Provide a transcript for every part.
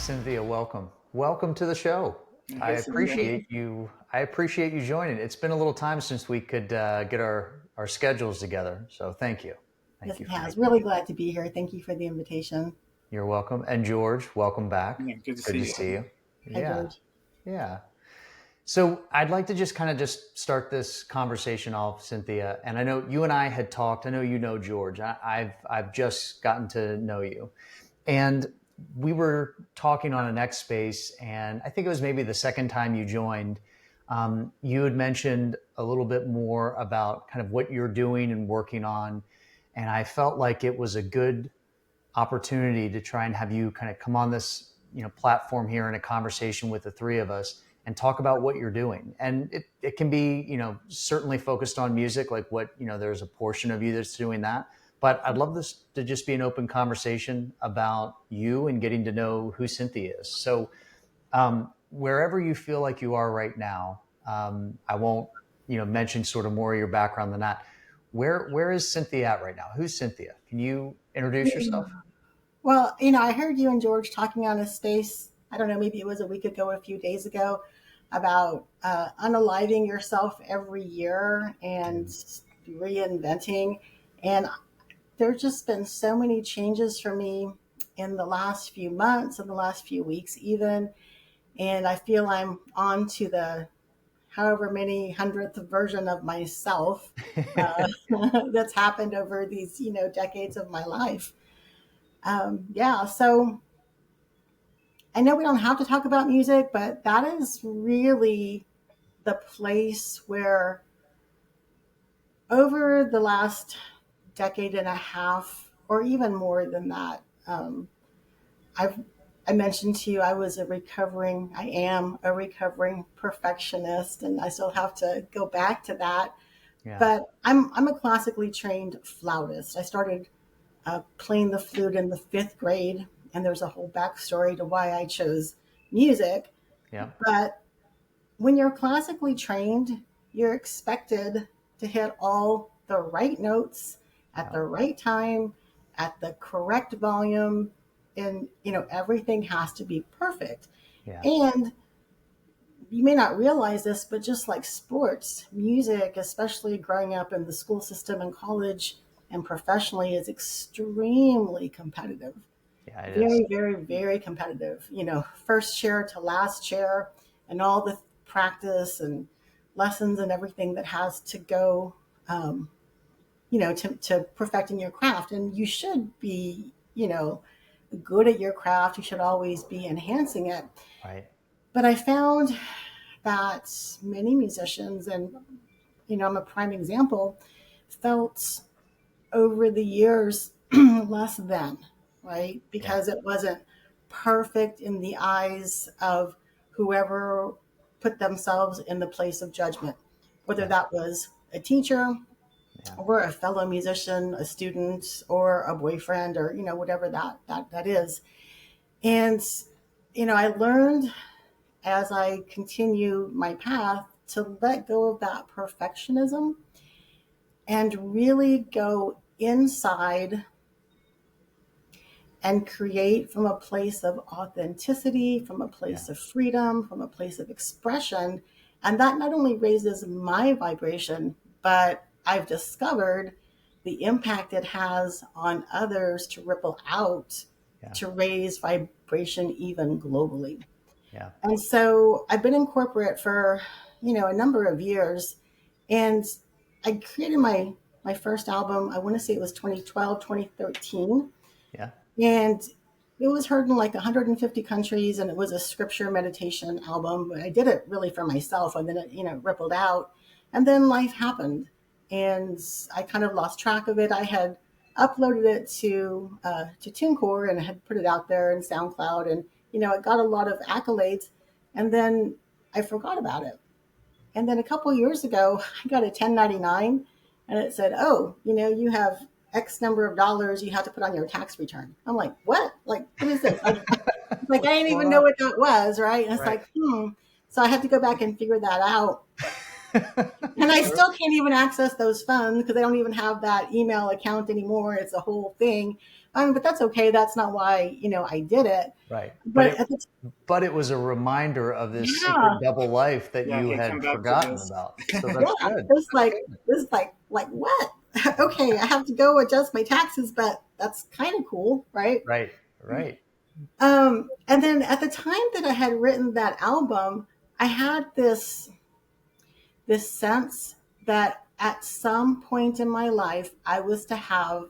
Cynthia, welcome. Welcome to the show. I Yes, indeed. appreciate you. I appreciate you joining. It's been a little time since we could get our schedules together. So thank you. Thank Yes, you it for has. making Really it. glad to be here. Thank you for the invitation. You're welcome. And George, welcome back. Yeah, Good to Good see to you. see you. hi, Yeah. George. Yeah. So I'd like to just start this conversation off, Cynthia. And I know you and I had talked. I know you know George. I've just gotten to know you, and we were talking on an X space, and I think it was maybe the second time you joined. You had mentioned a little bit more about kind of what you're doing and working on, and I felt like it was a good opportunity to try and have you kind of come on this platform here in a conversation with the three of us and talk about what you're doing. And it can be certainly focused on music, like what there's a portion of you that's doing that, but I'd love this to just be an open conversation about you and getting to know who Cynthia is. So wherever you feel like you are right now, I won't mention sort of more of your background than that. Where is Cynthia at right now? Who's Cynthia? Can you introduce yourself? Well, I heard you and George talking on a space. I don't know, maybe it was a week ago, a few days ago, about unaliving yourself every year and reinventing. And there's just been so many changes for me in the last few months, in the last few weeks, even. And I feel I'm on to the however many hundredth version of myself that's happened over these, decades of my life. Yeah, so I know we don't have to talk about music, but that is really the place where over the last decade and a half, or even more than that, I've I mentioned to you I am a recovering perfectionist, and I still have to go back to that. Yeah. But I'm a classically trained flautist. I started playing the flute in the fifth grade, and there's a whole backstory to why I chose music. Yeah. But when you're classically trained, you're expected to hit all the right notes at Yeah. the right time, at the correct volume, and everything has to be perfect. Yeah. And you may not realize this, but just like sports, music, especially growing up in the school system and college and professionally, is extremely competitive. Yeah, it is. Very, very, very competitive. First chair to last chair, and all the practice and lessons and everything that has to go, to perfecting your craft. And you should be, good at your craft. You should always be enhancing it. Right. But I found that many musicians, and I'm a prime example, felt over the years less than, right? Yeah. Because it wasn't perfect in the eyes of whoever put themselves in the place of judgment, whether Yeah. that was a teacher Yeah. or a fellow musician, a student, or a boyfriend, or whatever that is. And I learned as I continue my path to let go of that perfectionism and really go inside and create from a place of authenticity, from a Yeah. place of freedom, from a place of expression. And that not only raises my vibration, but I've discovered the impact it has on others to ripple out Yeah. to raise vibration even globally. Yeah. And so I've been in corporate for, a number of years. And I created my first album, I want to say it was 2012, 2013. Yeah. And it was heard in like 150 countries, and it was a scripture meditation album. But I did it really for myself, and then it, rippled out. And then life happened, and I kind of lost track of it. I had uploaded it to TuneCore and had put it out there in SoundCloud, and it got a lot of accolades. And then I forgot about it. And then a couple of years ago, I got a 1099, and it said, "Oh, you have X number of dollars you have to put on your tax return." I'm like, "What? Like, what is this?" Like, I What's didn't going even know on? what that was, right? And it's Right. like, So I had to go back and figure that out. And I Sure. still can't even access those funds because I don't even have that email account anymore. It's a whole thing. But that's okay. That's not why, I did it. Right. But But it but it was a reminder of this yeah, secret double life that Yeah, you hey, come had back to forgotten this. about. So yeah. that's good. It's That's like, good. this is like what? Okay, I have to go adjust my taxes, but that's kind of cool, right? Right. Right. And then at the time that I had written that album, I had this sense that at some point in my life, I was to have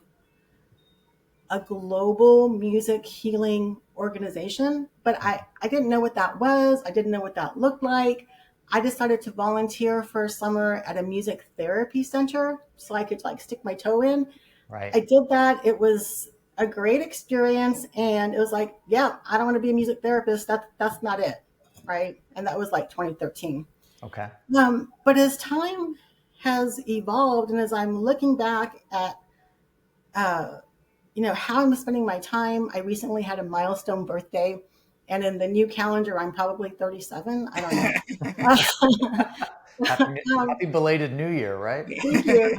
a global music healing organization, but I didn't know what that was. I didn't know what that looked like. I decided to volunteer for a summer at a music therapy center so I could like stick my toe in. Right. I did that. It was a great experience, and it was like, yeah, I don't want to be a music therapist. That's not it, right? And that was like 2013. Okay. But as time has evolved, and as I'm looking back at uh, how I'm spending my time. I recently had a milestone birthday, and in the new calendar, I'm probably 37. I don't know. Happy um, happy belated New Year, right? Thank you.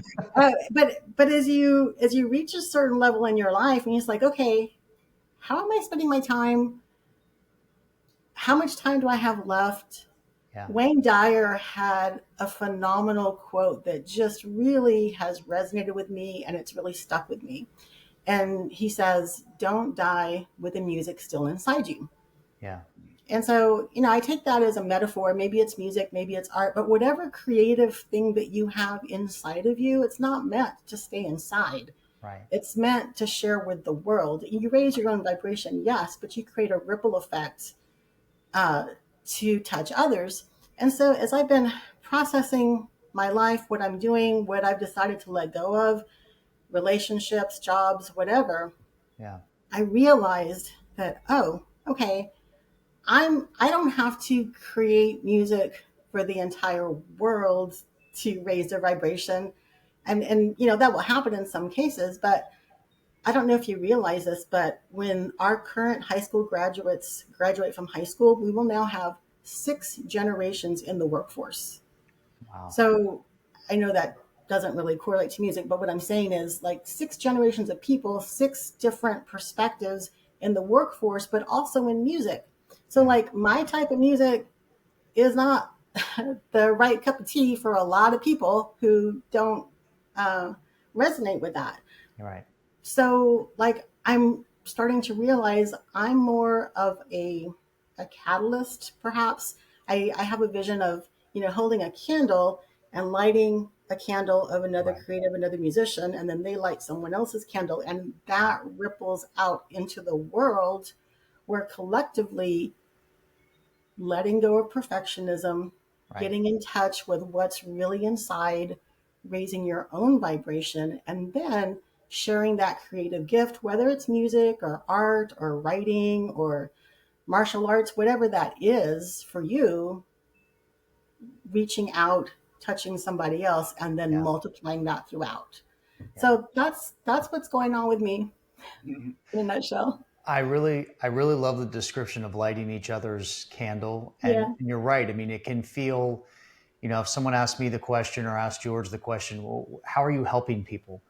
But as you reach a certain level in your life, and it's like, okay, how am I spending my time? How much time do I have left? Yeah. Wayne Dyer had a phenomenal quote that just really has resonated with me, and it's really stuck with me. And he says, don't die with the music still inside you. Yeah. And so, I take that as a metaphor. Maybe it's music, maybe it's art, but whatever creative thing that you have inside of you, it's not meant to stay inside. Right. It's meant to share with the world. You raise your own vibration, yes, but you create a ripple effect uh, to touch others. And so, as I've been processing my life, what I'm doing, what I've decided to let go of, relationships, jobs, whatever, Yeah. I realized that, oh, okay, I don't have to create music for the entire world to raise their vibration. And that will happen in some cases, but I don't know if you realize this, but when our current high school graduates graduate from high school, we will now have 6 generations in the workforce. Wow. So I know that doesn't really correlate to music, but what I'm saying is like 6 generations of people, 6 different perspectives in the workforce, but also in music. So, Yeah. like, my type of music is not the right cup of tea for a lot of people who don't uh, resonate with that. You're right. So, like, I'm starting to realize I'm more of a catalyst, perhaps. I have a vision of, holding a candle and lighting a candle of another Right. creative, another musician, and then they light someone else's candle, and that ripples out into the world where collectively letting go of perfectionism, Right. getting in touch with what's really inside, raising your own vibration, and then sharing that creative gift, whether it's music or art or writing or martial arts, whatever that is for you, reaching out, touching somebody else, and then Yeah. multiplying that throughout. Yeah. So that's what's going on with me in a nutshell. I really love the description of lighting each other's candle. And, Yeah. and you're right. I mean, it can feel, if someone asked me the question or asked George the question, well, how are you helping people?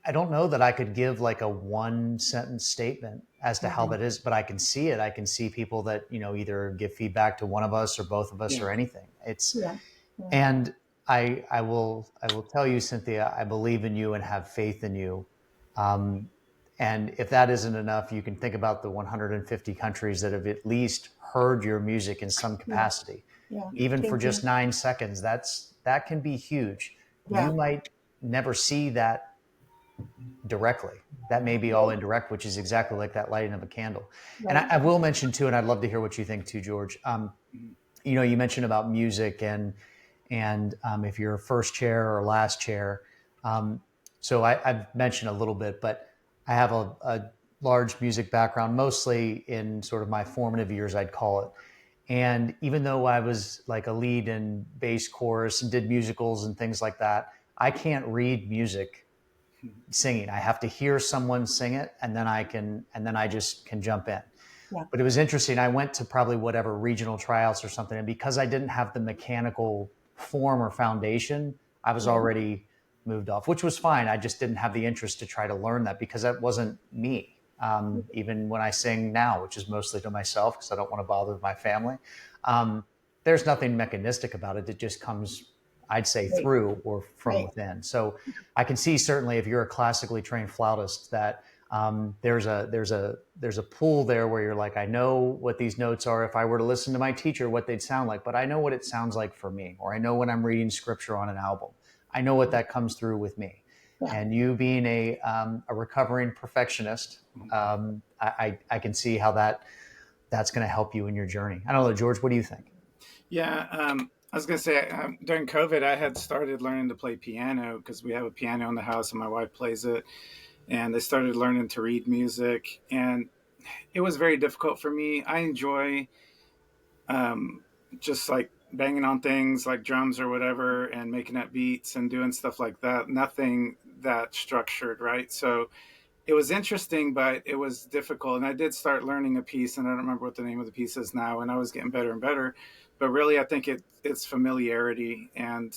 I don't know that I could give like a one sentence statement as to how Mhm. that is, but I can see it. I can see people that, either give feedback to one of us or both of us Yeah. or anything. Yeah. Yeah. And I will tell you, Cynthia, I believe in you and have faith in you. Um, and if that isn't enough, you can think about the 150 countries that have at least heard your music in some Yeah. capacity, Yeah. even for Thank just you. 9 seconds. That can be huge. You Yeah. might never see that directly. That may be all indirect, which is exactly like that lighting of a candle. And I, Right. I will mention too, and I'd love to hear what you think too, George. You mentioned about music and if you're first chair or last chair. So I've mentioned a little bit, but I have a large music background, mostly in sort of my formative years, I'd call it. And even though I was like a lead in bass chorus and did musicals and things like that, I can't read music singing. I have to hear someone sing it, and then I just can jump in. Yeah. But it was interesting. I went to probably whatever regional tryouts or something, and because I didn't have the mechanical form or foundation, I was Right. already moved off, which was fine. I just didn't have the interest to try to learn that because that wasn't me. Even when I sing now, which is mostly to myself because I don't want to bother my family, um, there's nothing mechanistic about it. It just comes, I'd say, Right. through or from Right. within. So I can see certainly if you're a classically trained flautist that there's a pool there where you're like, I know what these notes are. If I were to listen to my teacher, what they'd sound like, but I know what it sounds like for me, or I know when I'm reading scripture on an album, I know what that comes through with me. Yeah. And you being a recovering perfectionist, I can see how that's going to help you in your journey. I don't know, George, what do you think? Yeah, I was gonna say during COVID, I had started learning to play piano because we have a piano in the house and my wife plays it. And I started learning to read music, and it was very difficult for me. I enjoy um, just like banging on things like drums or whatever, and making up beats and doing stuff like that. Nothing that structured, right? So it was interesting, but it was difficult. And I did start learning a piece, and I don't remember what the name of the piece is now. And I was getting better and better. But really, I think it's familiarity, and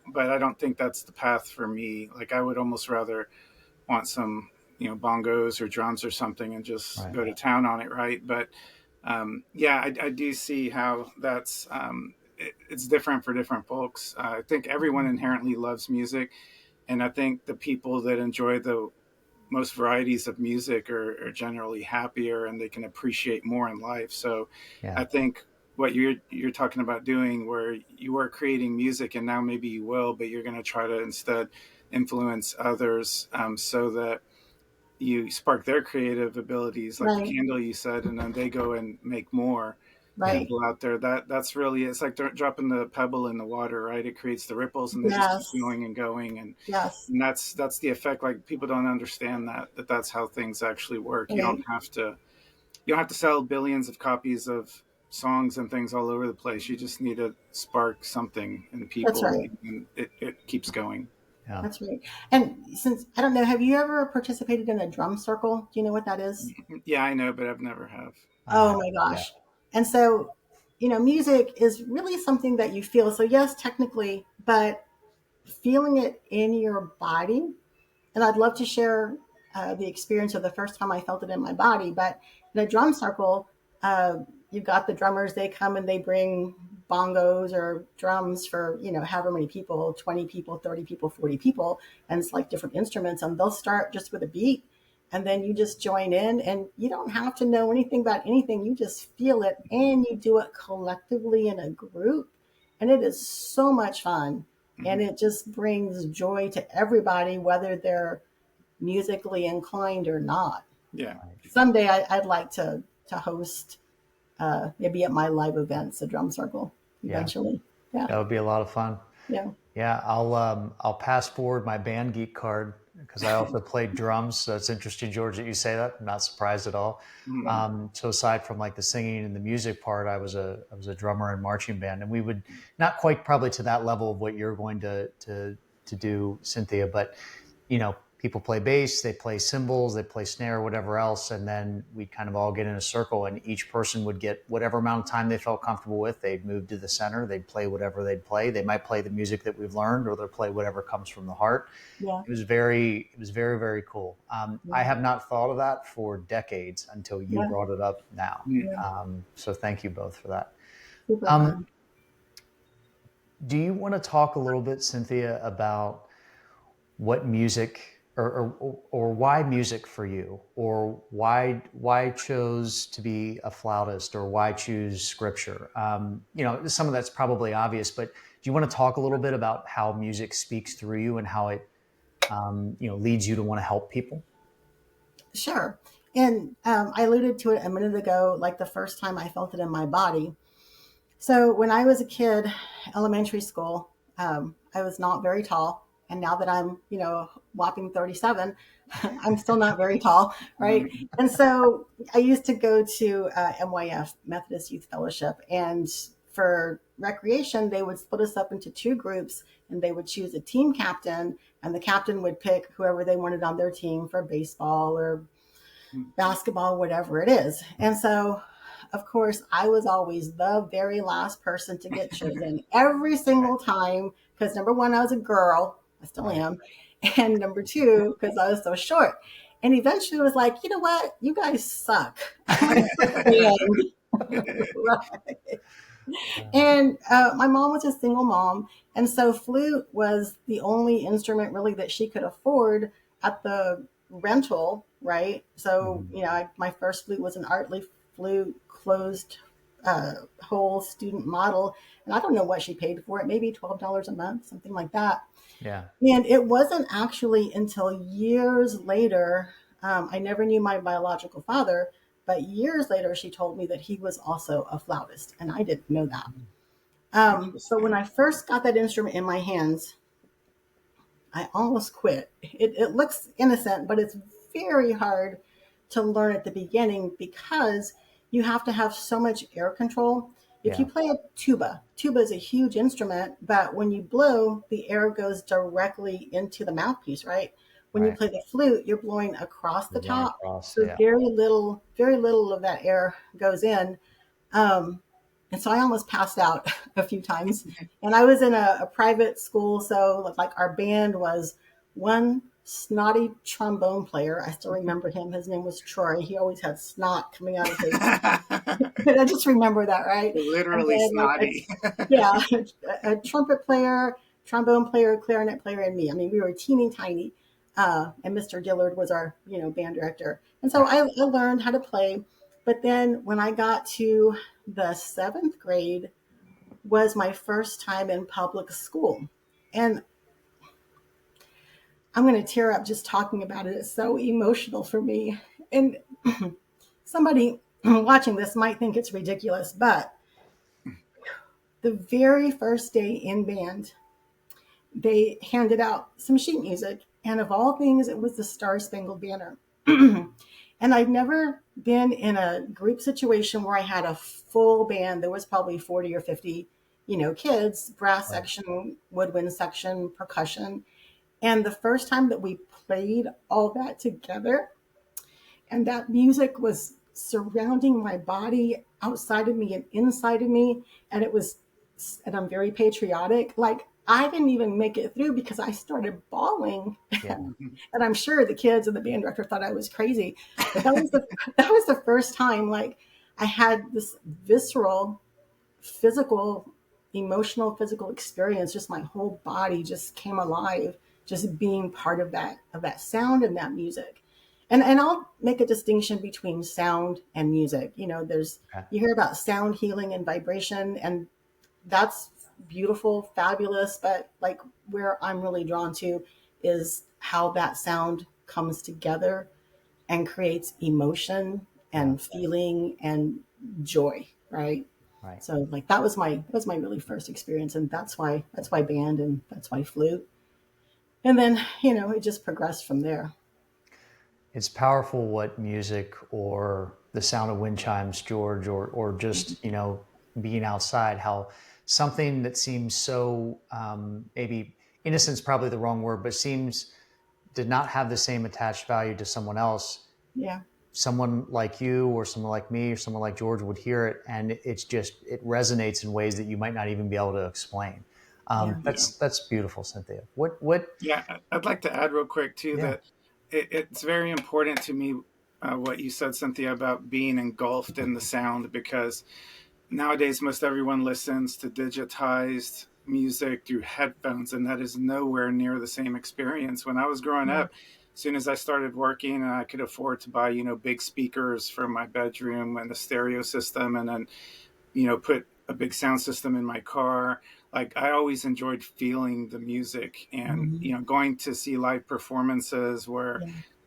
but I don't think that's the path for me. Like I would almost rather want some, bongos or drums or something, and just Right. go to town on it, right? But yeah, I do see how that's it's different for different folks. I think everyone inherently loves music, and I think the people that enjoy the most varieties of music are generally happier, and they can appreciate more in life. So Yeah. I think what you're talking about doing, where you are creating music and now maybe you will, but you're going to try to instead influence others, so that you spark their creative abilities, like the Right. candle you said, and then they go and make more Yeah. and Right. go out there. That's really, it's like dropping the pebble in the water, right? It creates the ripples, and they just keep Yes. going and going, and Yes. that's the effect. Like people don't understand that's how things actually work. Right. You don't have to sell billions of copies of songs and things all over the place. You just need to spark something in That's people, right. and it keeps going. Yeah. That's right. And since I don't know, have you ever participated in a drum circle? Do you know what that is? Yeah, I know, but I've never have. I Oh have. my Yeah. gosh. And so, music is really something that you feel. So, yes, technically, but feeling it in your body. And I'd love to share the experience of the first time I felt it in my body. But in a drum circle, uh, you've got the drummers, they come and they bring bongos or drums for, however many people, 20 people, 30 people, 40 people. And it's like different instruments. And they'll start just with a beat. And then you just join in, and you don't have to know anything about anything. You just feel it, and you do it collectively in a group. And it is so much fun. And Hmm. it just brings joy to everybody, whether they're musically inclined or not. Yeah. Someday I'd like to host, maybe at my live events, a drum circle Yeah. eventually. Yeah, That would be a lot of fun. yeah, Yeah, I'll pass forward my band geek card because I also played drums. So it's interesting, George, that you say that. I'm not surprised at all. yeah, Hmm. So aside from like the singing and the music part, I was a drummer in marching band, and we would not quite probably to that level of what you're going to do, Cynthia, but people play bass, they play cymbals, they play snare, whatever else, and then we'd kind of all get in a circle, and each person would get whatever amount of time they felt comfortable with. They'd move to the center, they'd play whatever they'd play. They might play the music that we've learned, or they'll play whatever comes from the heart. yeah, It was very, very cool. I yeah, have not thought of that for decades until you yeah, brought it up now. yeah. So thank you both for that. Super Um, fun. do you want to talk a little bit, Cynthia, about what music or why music for you, or why chose to be a flautist, or why choose scripture? Some of that's probably obvious, but do you want to talk a little bit about how music speaks through you and how it leads you to want to help people? Sure. And I alluded to it a minute ago, like the first time I felt it in my body. So when I was a kid, elementary school, I was not very tall. And now that I'm, whopping 37, I'm still not very tall, right? Hmm. And so I used to go to MYF, Methodist Youth Fellowship, and for recreation, they would split us up into two groups, and they would choose a team captain, and the captain would pick whoever they wanted on their team for baseball or basketball, whatever it is. And so of course, I was always the very last person to get chosen every single time because number one, I was a girl. I still Right. am. And number two, because I was so short. And eventually it was like, you know what? You guys suck. I'm band. Right. And my mom was a single mom. And so flute was the only instrument really that she could afford at the rental, right? So, Mhm. my first flute was an Artley flute, closed whole student model. And I don't know what she paid for it, maybe $12 a month, something like that. Yeah. And it wasn't actually until years later, I never knew my biological father, but years later, she told me that he was also a flautist, and I didn't know that. But when Interesting. I first got that instrument in my hands, I almost quit. It looks innocent, but it's very hard to learn at the beginning because you have to have so much air control. If you Yeah. play a tuba is a huge instrument, but when you blow, the air goes directly into the mouthpiece, right? When you Right. play the flute, you're blowing across the You're going top, across. so Yeah. very little of that air goes in. Um, and so I almost passed out a few times. And I was in a private school, so like our band was one snotty trombone player. I still remember him. His name was Troy. He always had snot coming out of his. I just remember that, right? And Literally then snotty. yeah, a trumpet player, trombone player, clarinet player, and me. I mean, we were teeny tiny. And Mr. Dillard was our, band director. And so Right. I learned how to play. But then when I got to the seventh grade, was my first time in public school. And I'm going to tear up just talking about it. It's so emotional for me. And somebody watching this might think it's ridiculous, but the very first day in band, they handed out some sheet music. And of all things, it was the Star Spangled Banner. And I've never been in a group situation where I had a full band. There was probably 40 or 50, kids, brass Right. section, woodwind section, percussion. And the first time that we played all that together, and that music was surrounding my body, outside of me and inside of me, and and I'm very patriotic. Like I didn't even make it through because I started bawling, Yeah. and I'm sure the kids and the band director thought I was crazy. But that was the that was the first time like I had this visceral, physical, emotional, physical experience. Just my whole body just came alive, just being part of that sound and that music. And I'll make a distinction between sound and music. There's Okay. you hear about sound healing and vibration, and that's beautiful, fabulous. But like where I'm really drawn to is how that sound comes together and creates emotion Yeah. and feeling and joy, right? Right. So like that was my really first experience, and that's why band and that's why flute, and then it just progressed from there. It's powerful what music or the sound of wind chimes, George, or just being outside. How something that seems so maybe innocent's probably the wrong word, but seems did not have the same attached value to someone else. Yeah, Someone like you or someone like me or someone like George would hear it, and it resonates in ways that you might not even be able to explain. yeah, Yeah. That's beautiful, Cynthia. What? Yeah, I'd like to add real quick too Yeah. that it's very important to me what you said, Cynthia, about being engulfed in the sound because nowadays most everyone listens to digitized music through headphones, and that is nowhere near the same experience. When I was growing yeah, up, as soon as I started working and I could afford to buy, big speakers for my bedroom and a stereo system, and then put a big sound system in my car. Like I always enjoyed feeling the music and, mhm, going to see live performances where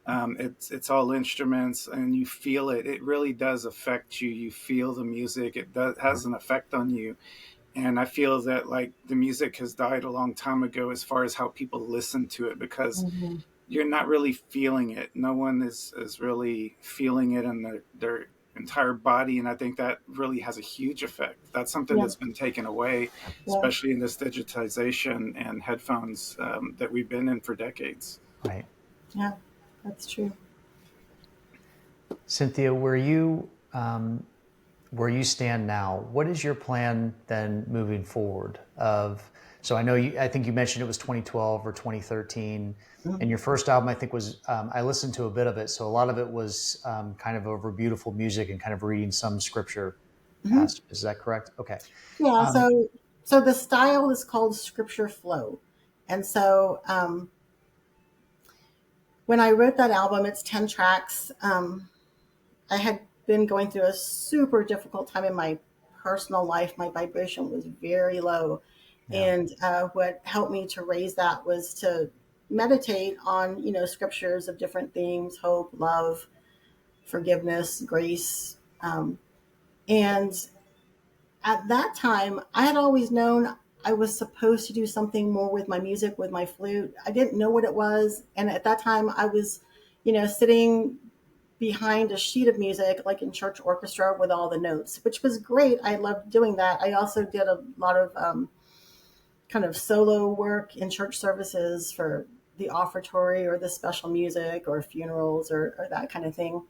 yeah, it's all instruments and you feel it. It really does affect you. You feel the music. It does has an effect on you. And I feel that like the music has died a long time ago as far as how people listen to it because mhm, you're not really feeling it. No one is really feeling it in their entire body. And I think that really has a huge effect. That's something yeah, that's been taken away, yeah, especially in this digitization and headphones that we've been in for decades. Right. yeah. That's true. Cynthia, were you where you stand now, what is your plan then moving forward? So I know I think you mentioned it was 2012 or 2013, and your first album I think was I listened to a bit of it, so a lot of it was kind of over beautiful music and kind of reading some scripture Mhm. passages. Is that correct? Okay. Yeah, Um, so the style is called ScriptureFlow. And so when I wrote that album, it's 10 tracks. I had been going through a super difficult time in my personal life. My vibration was very low. yeah, And what helped me to raise that was to meditate on, scriptures of different themes: hope, love, forgiveness, grace. And at that time, I had always known I was supposed to do something more with my music, with my flute. I didn't know what it was. And at that time, I was, sitting behind a sheet of music, like in church orchestra with all the notes, which was great. I loved doing that. I also did a lot of kind of solo work in church services for the offertory or the special music or funerals or that kind of thing.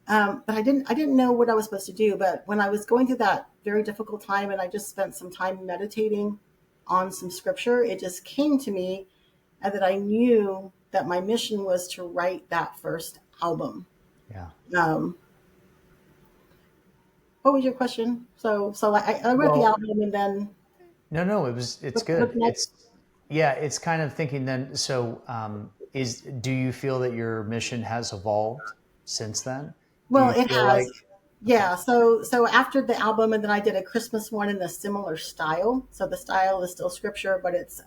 But I didn't know what I was supposed to do. But when I was going through that very difficult time, and I just spent some time meditating on some scripture, it just came to me, and that I knew that my mission was to write that first album. yeah. Um, what was your question? So I wrote the Well, album, and then no, it's what's good. next? Yeah, it's kind of thinking then. So, do you feel that your mission has evolved since then? Do Well, you it feel like, has. okay, Yeah, so after the album, and then I did a Christmas one in a similar style. So the style is still scripture, but it's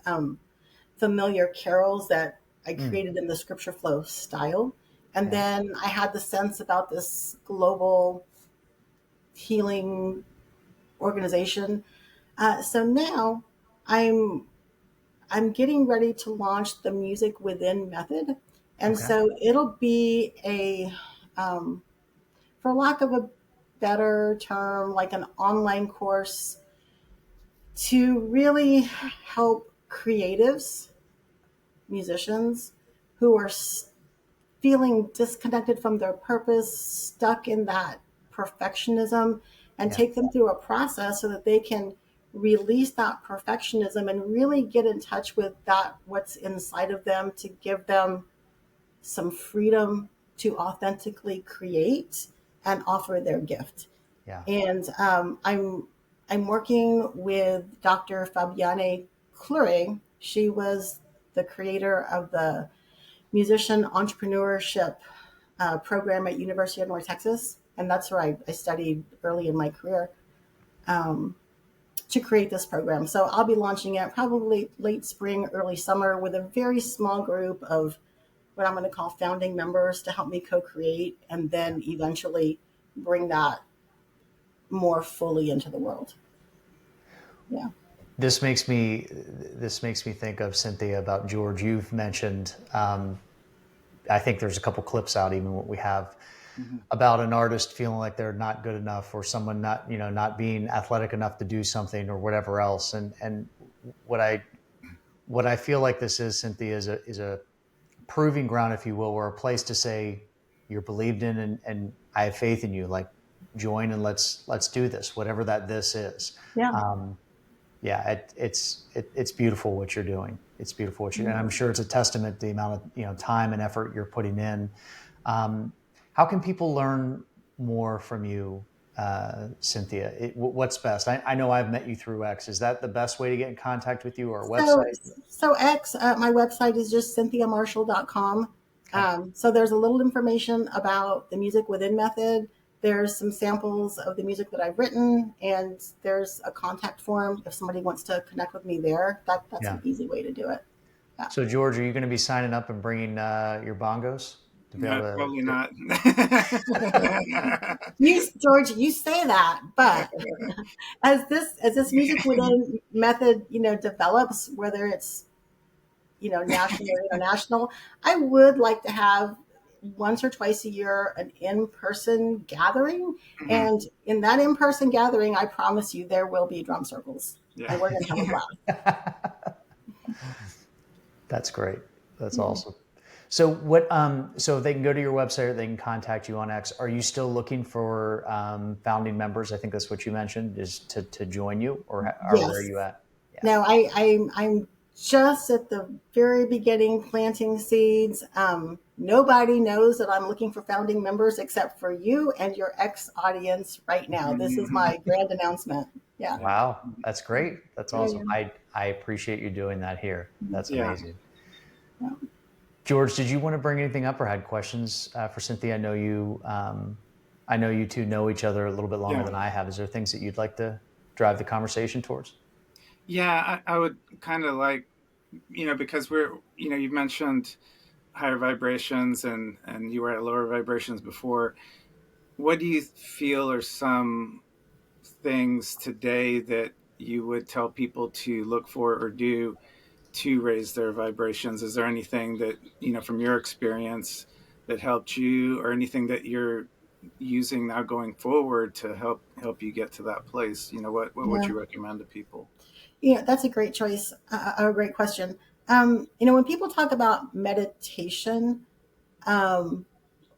familiar carols that I mm, created in the ScriptureFlow style. And yeah, then I had the sense about this global healing organization. So now I'm I'm getting ready to launch the Music Within method, and okay, so it'll be um, for lack of a better term, like an online course to really help creatives, musicians who are feeling disconnected from their purpose, stuck in that perfectionism, and yeah, take them through a process so that they can release that perfectionism and really get in touch with that what's inside of them, to give them some freedom to authentically create and offer their gift. yeah, And I'm working with Dr. Fabiane Clure. She was the creator of the musician entrepreneurship program at University of North Texas, and that's where I studied early in my career, um, to create this program. So I'll be launching it probably late spring, early summer, with a very small group of what I'm going to call founding members to help me co-create, and yeah. then eventually bring that more fully into the world. Yeah. This makes me this makes me think of Cynthia about George. You've mentioned. I think there's a couple clips out, even what we have Mhm. about an artist feeling like they're not good enough, or someone not being athletic enough to do something or whatever else. And what I feel like this is, Cynthia, is a proving ground, if you will, or a place to say you're believed in, and I have faith in you. Like, join and let's do this, whatever that this is. Yeah. Um, yeah, it's beautiful what you're doing. It's beautiful and I'm sure it's a testament to the amount of time and effort you're putting in. How can people learn more from you, Cynthia? What's best? I know I've met you through X. Is that the best way to get in contact with you, or a So, website? so X, my website is just cynthiamarshall.com. Okay. So there's a little information about the Music Within method. There's some samples of the music that I've written, and there's a contact form if somebody wants to connect with me there. That's Yeah. an easy way to do it. Yeah. So, George, are you going to be signing up and bringing your bongos to be able No, probably to? not. George, you say that, but as this Music Within method, develops, whether it's national or international, I would like to have once or twice a year an in-person gathering. Mhm. And in that in-person gathering, I promise you there will be drum circles, Yeah. and we're going to have a blast. That's great. That's Yeah. awesome. So what? So they can go to your website or they can contact you on X. Are you still looking for founding members? I think that's what you mentioned is to join you, or where are Yes. you at? Yeah. No, I'm just at the very beginning planting seeds. Nobody knows that I'm looking for founding members except for you and your ex audience right now. This is my grand announcement. Yeah. Wow, that's great. That's Yeah. awesome. I appreciate you doing that here. That's Yeah. amazing. Yeah. George, did you want to bring anything up or had questions for Cynthia? I know you two know each other a little bit longer Yeah. than I have. Is there things that you'd like to drive the conversation towards? Yeah, I would kind of like, because you've mentioned higher vibrations and you were at lower vibrations before. What do you feel are some things today that you would tell people to look for or do to raise their vibrations? Is there anything that, from your experience that helped you, or anything that you're using now going forward to help you get to that place? What would Yeah. you recommend to people? Yeah, that's a great choice. A great question. When people talk about meditation, um,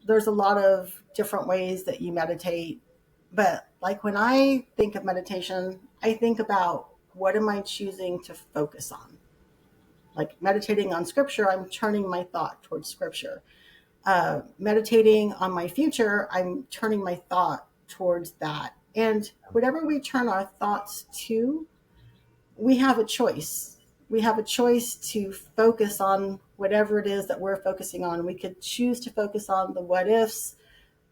there's a lot of different ways that you meditate. But like when I think of meditation, I think about what am I choosing to focus on? Like meditating on scripture, I'm turning my thought towards scripture. Meditating on my future, I'm turning my thought towards that. And whatever we turn our thoughts to, we have a choice. We have a choice to focus on whatever it is that we're focusing on. We could choose to focus on the what ifs,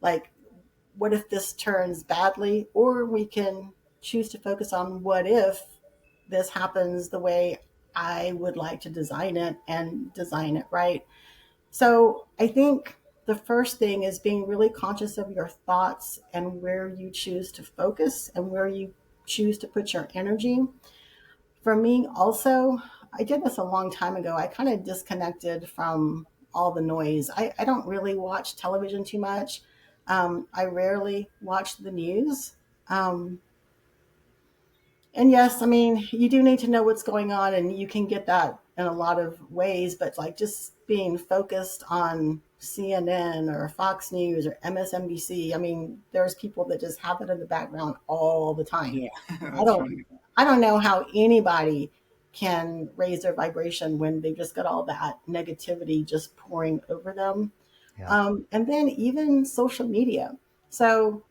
like what if this turns badly, or we can choose to focus on what if this happens the way I would like to design it and design it right. So I think the first thing is being really conscious of your thoughts and where you choose to focus and where you choose to put your energy. For me, also, I did this a long time ago. I kind of disconnected from all the noise. I don't really watch television too much. I rarely watch the news. Um, and yes, I mean, you do need to know what's going on, and you can get that in a lot of ways, but like just being focused on CNN or Fox News or MSNBC, I mean, there's people that just have it in the background all the time. Yeah, I that's don't right. I don't know how anybody can raise their vibration when they've just got all that negativity just pouring over them. Yeah. And then even social media. So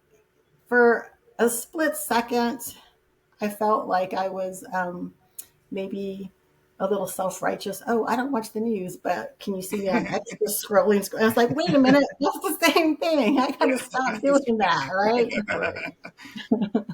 for a split second, I felt like I was maybe a little self-righteous. Oh, I don't watch the news, but can you see me on X just scrolling? I was like, wait a minute, that's the same thing. I gotta stop doing that, right? Right.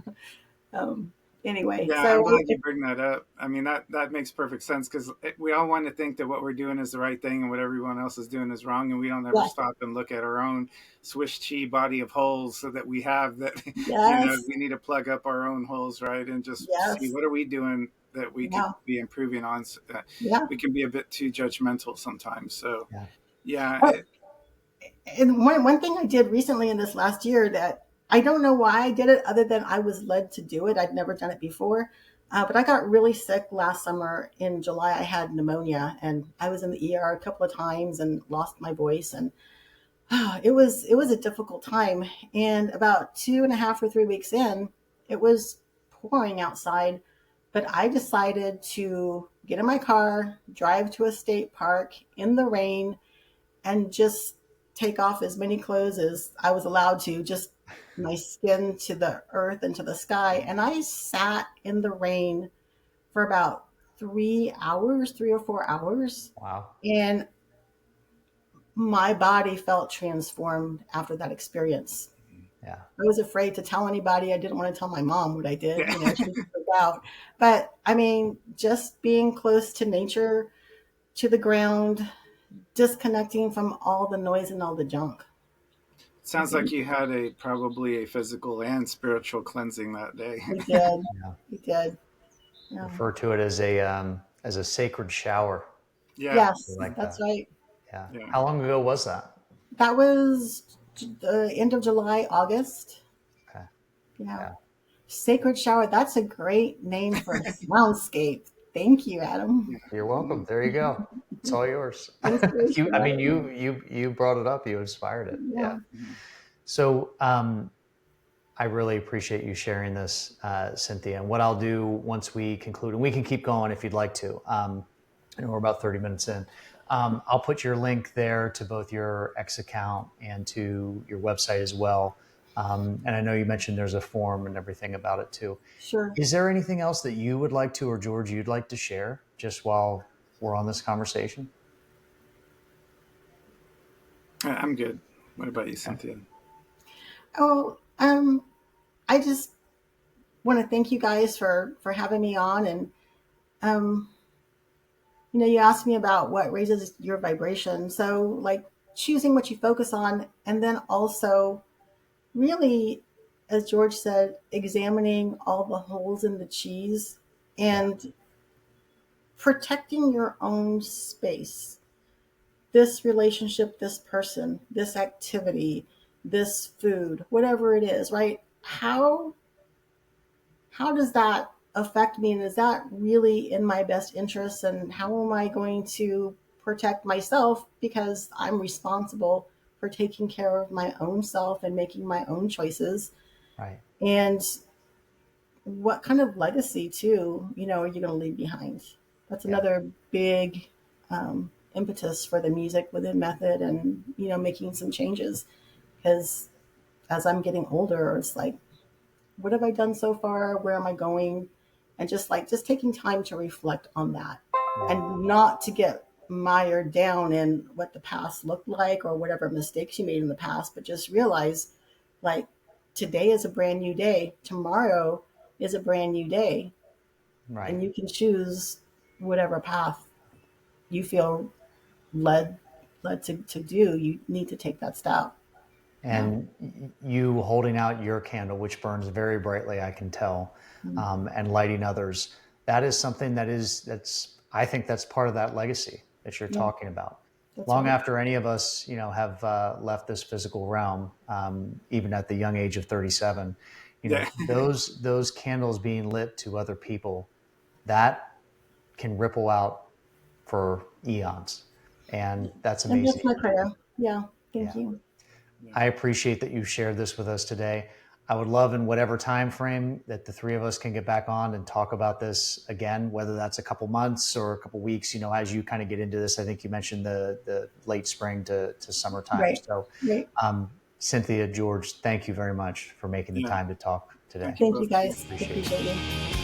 Um, anyway, Yeah, I'm so glad you bring that up. I mean, that makes perfect sense, because we all want to think that what we're doing is the right thing and what everyone else is doing is wrong, and we don't ever yeah, stop and look at our own Swiss cheese body of holes so that we have that. yes, We need to plug up our own holes, right, and just see yes, what are we doing that we could yeah, be improving on. yeah. We can be a bit too judgmental sometimes. So Yeah. yeah, Oh, and one thing I did recently in this last year that I don't know why I did it other than I was led to do it. I'd never done it before. But I got really sick last summer in July. I had pneumonia and I was in the ER a couple of times and lost my voice. And it was a difficult time. And about 2.5 or 3 weeks in, it was pouring outside. But I decided to get in my car, drive to a state park in the rain, and just take off as many clothes as I was allowed to, just my skin to the earth and to the sky. And I sat in the rain for about 3 hours, 3 or 4 hours. Wow. And my body felt transformed after that experience. Yeah. I was afraid to tell anybody. I didn't want to tell my mom what I did. yeah. She would freak out. But I mean, just being close to nature, to the ground, disconnecting from all the noise and all the junk. I Sounds like think you had probably a physical and spiritual cleansing that day. we did. Yeah. We did. Yeah. Refer to it as a sacred shower. Yeah, I Yes, like that's that. right. Yeah. yeah, How long ago was that? That was the end of July, August. Okay. Yeah. Yeah. Sacred Shower. That's a great name for a soundscape. Thank you, Adam. yeah. You're welcome. There you go. It's all yours. Inspiration. I mean, you brought it up. You inspired it. Yeah. Yeah. So I really appreciate you sharing this, Cynthia. And what I'll do once we conclude, and we can keep going if you'd like to. And we're about 30 minutes in. I'll put your link there to both your X account and to your website as well. And I know you mentioned there's a form and everything about it too. Sure. Is there anything else that you would like to, or George, you'd like to share just while we're on this conversation? I'm good. What about you, Cynthia? Oh, I just want to thank you guys for having me on, and um, you asked me about what raises your vibration. So, like choosing what you focus on, and then also really, as George said, examining all the holes in the cheese and protecting your own space. This relationship, this person, this activity, this food, whatever it is, right? How does that affect me, and is that really in my best interest, and how am I going to protect myself, because I'm responsible for taking care of my own self and making my own choices, Right. and what kind of legacy too are you going to leave behind? That's Yeah. another big impetus for the music within method, and making some changes, because as I'm getting older, it's like, what have I done so far? Where am I going? And just taking time to reflect on that, Yeah. and not to get mired down in what the past looked like or whatever mistakes you made in the past, but just realize, like, today is a brand new day. Tomorrow is a brand new day, Right. and you can choose whatever path you feel led to do. You need to take that step. Yeah. And you holding out your candle, which burns very brightly, I can tell, and lighting others. That is something that's I think that's part of that legacy that you're Yeah, talking about. that's Long right. after any of us, have left this physical realm, even at the young age of 37, Yeah. those candles being lit to other people, that can ripple out for eons, and that's And that's amazing. my prayer. Yeah. Thank Yeah. you. Yeah. I appreciate that you shared this with us today. I would love, in whatever time frame, that the three of us can get back on and talk about this again, whether that's a couple months or a couple weeks, as you kind of get into this. I think you mentioned the late spring to summertime. Right. So Right. Cynthia, George, thank you very much for making the Yeah. time to talk today. Thank you Thank you both. guys. Appreciate it. Appreciate you.